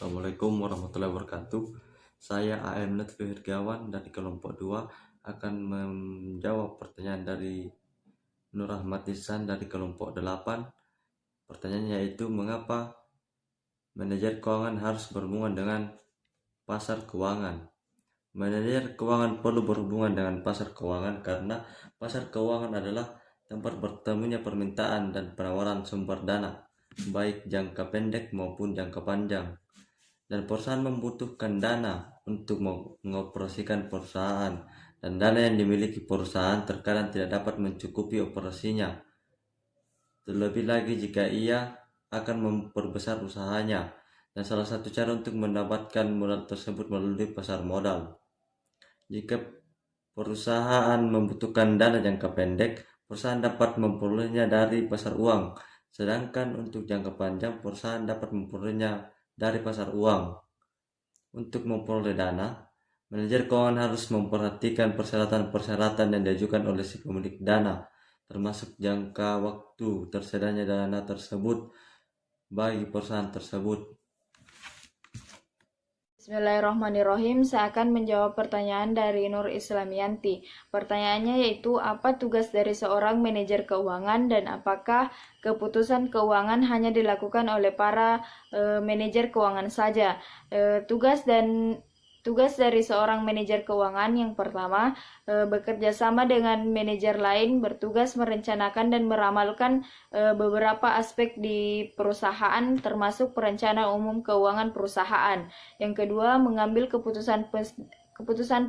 Assalamualaikum warahmatullahi wabarakatuh. Saya AM Lutfi Hirgawan dari kelompok 2 akan menjawab pertanyaan dari Nur Ahmad Ihsan dari kelompok 8. Pertanyaannya yaitu, mengapa manajer keuangan harus berhubungan dengan pasar keuangan? Manajer keuangan perlu berhubungan dengan pasar keuangan karena pasar keuangan adalah tempat bertemunya permintaan dan penawaran sumber dana, baik jangka pendek maupun jangka panjang. Dan perusahaan membutuhkan dana untuk mengoperasikan perusahaan, dan dana yang dimiliki perusahaan terkadang tidak dapat mencukupi operasinya, terlebih lagi jika ia akan memperbesar usahanya, dan salah satu cara untuk mendapatkan modal tersebut melalui pasar modal. Jika perusahaan membutuhkan dana jangka pendek, perusahaan dapat memperolehnya dari pasar uang, sedangkan untuk jangka panjang perusahaan dapat memperolehnya dari pasar uang. Untuk memperoleh dana, manajer keuangan harus memperhatikan persyaratan-persyaratan yang diajukan oleh si pemilik dana, termasuk jangka waktu tersedianya dana tersebut bagi perusahaan tersebut. Bismillahirrahmanirrahim. Saya akan menjawab pertanyaan dari Nur Islamiyanti. Pertanyaannya yaitu, apa tugas dari seorang manajer keuangan dan apakah keputusan keuangan hanya dilakukan oleh para manajer keuangan saja? Tugas dari seorang manajer keuangan yang pertama, bekerja sama dengan manajer lain, bertugas merencanakan dan meramalkan beberapa aspek di perusahaan, termasuk perencanaan umum keuangan perusahaan. Yang kedua, mengambil keputusan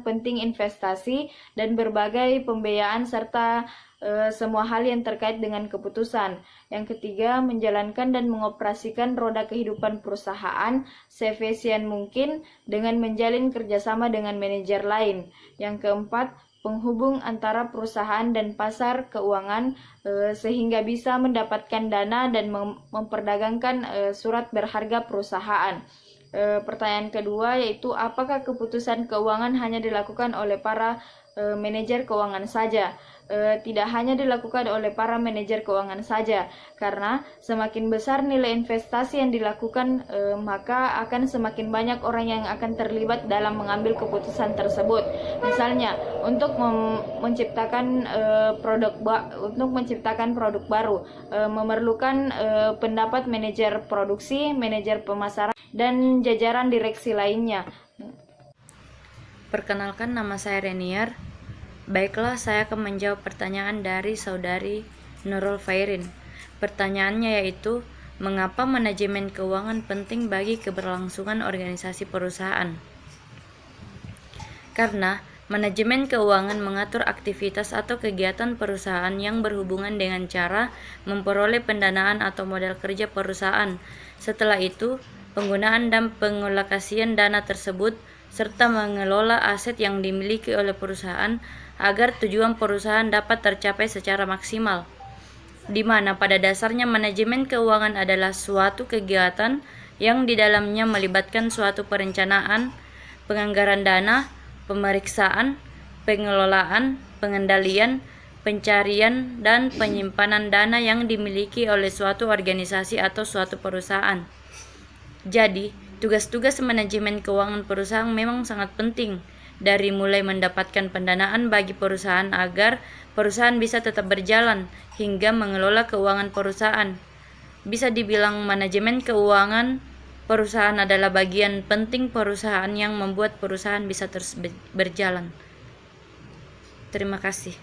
penting investasi dan berbagai pembiayaan serta semua hal yang terkait dengan keputusan. Yang ketiga, menjalankan dan mengoperasikan roda kehidupan perusahaan seefisien mungkin dengan menjalin kerjasama dengan manajer lain. Yang keempat, penghubung antara perusahaan dan pasar keuangan sehingga bisa mendapatkan dana dan memperdagangkan surat berharga perusahaan. Pertanyaan kedua yaitu, apakah keputusan keuangan hanya dilakukan oleh para manajer keuangan saja? Tidak hanya dilakukan oleh para manajer keuangan saja, karena semakin besar nilai investasi yang dilakukan, maka akan semakin banyak orang yang akan terlibat dalam mengambil keputusan tersebut. Misalnya, untuk menciptakan produk baru, memerlukan pendapat manajer produksi, manajer pemasaran, dan jajaran direksi lainnya. Perkenalkan, nama saya Renier. Baiklah, saya akan menjawab pertanyaan dari saudari Nurul Fairin. Pertanyaannya yaitu, mengapa manajemen keuangan penting bagi keberlangsungan organisasi perusahaan? Karena manajemen keuangan mengatur aktivitas atau kegiatan perusahaan yang berhubungan dengan cara memperoleh pendanaan atau modal kerja perusahaan. Setelah itu, penggunaan dan pengalokasian dana tersebut serta mengelola aset yang dimiliki oleh perusahaan agar tujuan perusahaan dapat tercapai secara maksimal, di mana pada dasarnya manajemen keuangan adalah suatu kegiatan yang di dalamnya melibatkan suatu perencanaan, penganggaran dana, pemeriksaan, pengelolaan, pengendalian, pencarian, dan penyimpanan dana yang dimiliki oleh suatu organisasi atau suatu perusahaan. Jadi, tugas-tugas manajemen keuangan perusahaan memang sangat penting, dari mulai mendapatkan pendanaan bagi perusahaan agar perusahaan bisa tetap berjalan, hingga mengelola keuangan perusahaan. Bisa dibilang manajemen keuangan perusahaan adalah bagian penting perusahaan yang membuat perusahaan bisa terus berjalan. Terima kasih.